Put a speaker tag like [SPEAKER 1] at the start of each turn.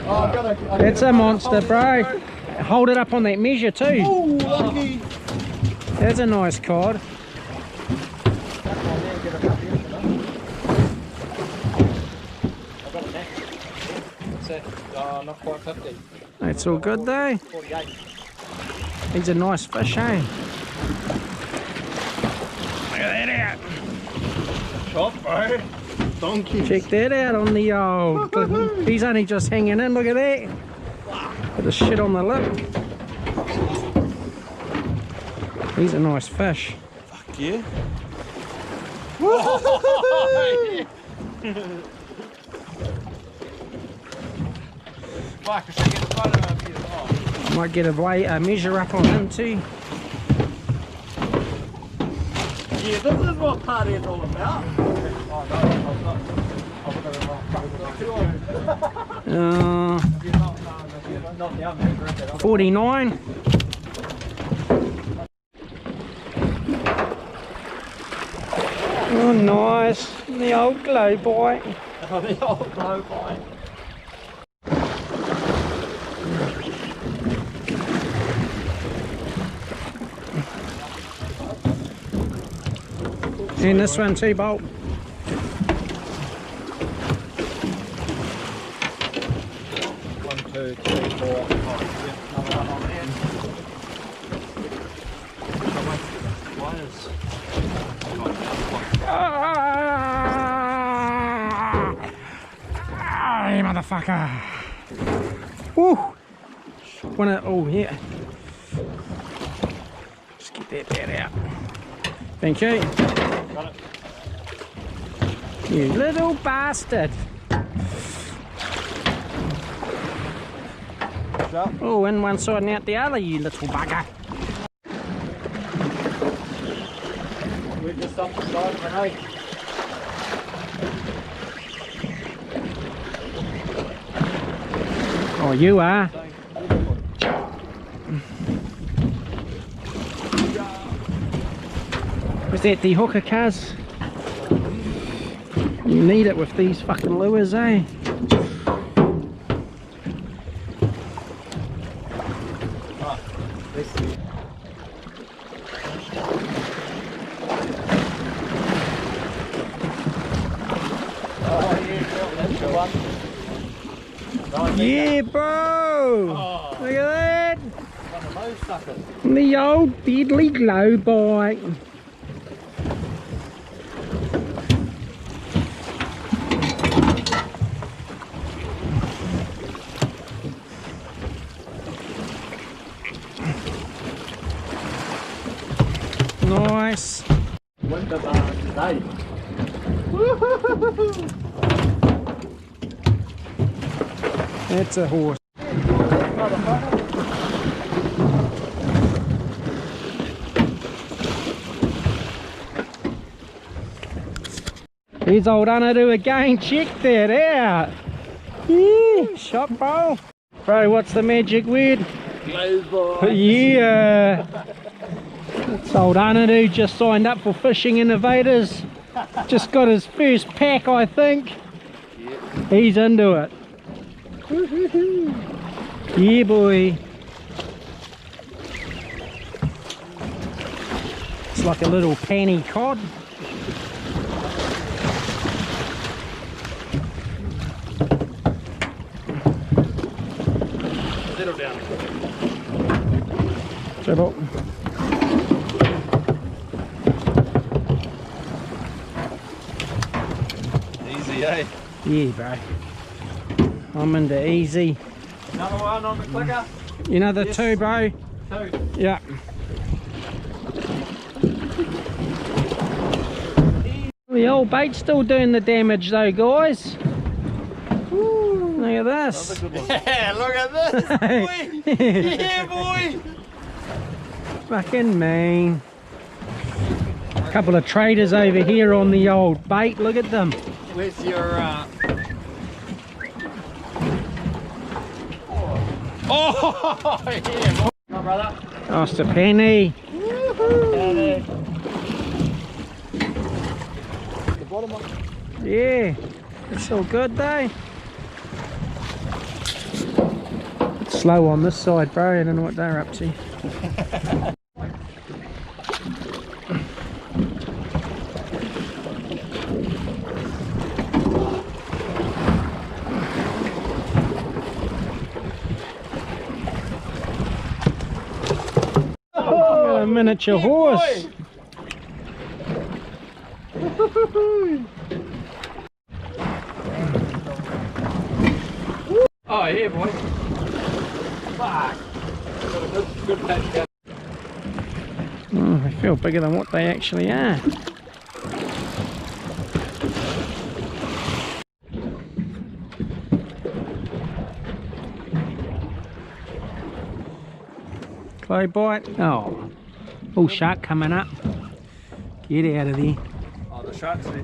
[SPEAKER 1] It's a monster, bro. Hold it up on that measure too.
[SPEAKER 2] Oh, lucky.
[SPEAKER 1] That's a nice cod.
[SPEAKER 2] Not quite 50.
[SPEAKER 1] That's all good though.
[SPEAKER 2] 48.
[SPEAKER 1] He's a nice fish, eh? Look at that out.
[SPEAKER 2] Chop, bro. Donkey.
[SPEAKER 1] Check that out on the old. He's only just hanging in, look at that. Put the shit on the lip. He's a nice fish.
[SPEAKER 2] Fuck yeah. Fuck, I should get a photo of you. Oh.
[SPEAKER 1] Might get a measure up on him too.
[SPEAKER 2] Yeah, this is what party is all about. Oh no, not the oven.
[SPEAKER 1] 49. Oh, nice. The old glow bite.
[SPEAKER 2] Oh, the old glow bite.
[SPEAKER 1] And this one too, Bolt.
[SPEAKER 2] 1, 2, 3, 4, 5. Another one on there.
[SPEAKER 1] Hey, motherfucker. Woo. Oh, yeah. Just get that bit out. Thank you.
[SPEAKER 2] Got it.
[SPEAKER 1] You little bastard.
[SPEAKER 2] Shut.
[SPEAKER 1] Oh, in one side and out the other, you little bugger.
[SPEAKER 2] We're just up the side of an egg.
[SPEAKER 1] Oh, you are. Was that the hooker, cuz? You need it with these fucking lures, eh? Yeah, bro!
[SPEAKER 2] Oh.
[SPEAKER 1] Look at that!
[SPEAKER 2] One of those suckers.
[SPEAKER 1] The old deadly glow bite. Nice.
[SPEAKER 2] Winter bar today.
[SPEAKER 1] That's a horse. Here's old Unadu again, check that out. Yeah, shot, bro. Bro, what's the magic word?
[SPEAKER 2] Glow bite.
[SPEAKER 1] Yeah. It's old Unadu just signed up for Fishing Innovators. Just got his first pack, I think.
[SPEAKER 2] Yeah.
[SPEAKER 1] He's into it. Yeah, boy. It's like a little panny cod.
[SPEAKER 2] Settle down.
[SPEAKER 1] Trouble.
[SPEAKER 2] Easy, eh?
[SPEAKER 1] Yeah, bro. I'm into easy.
[SPEAKER 2] Another one on the clicker.
[SPEAKER 1] You know the
[SPEAKER 2] Yes.
[SPEAKER 1] two, bro?
[SPEAKER 2] 2.
[SPEAKER 1] Yeah. The old bait's still doing the damage though, guys. Woo, look at this.
[SPEAKER 2] Yeah, look at this, boy. Yeah, boy.
[SPEAKER 1] Fucking mean. A couple of traders over here on the old bait. Look at them.
[SPEAKER 2] Where's your Oh, yeah. Come on, brother.
[SPEAKER 1] Oh, it's a penny.
[SPEAKER 2] Down there. The bottom one.
[SPEAKER 1] Yeah, it's all good though. slow on this side, bro. I don't know what they're up to. A miniature horse.
[SPEAKER 2] Oh, yeah, boy. Fuck. Got a good patch.
[SPEAKER 1] Oh, they feel bigger than what they actually are. Clay bite. Oh, shark coming up. Get out of there.
[SPEAKER 2] Oh, the shark's there.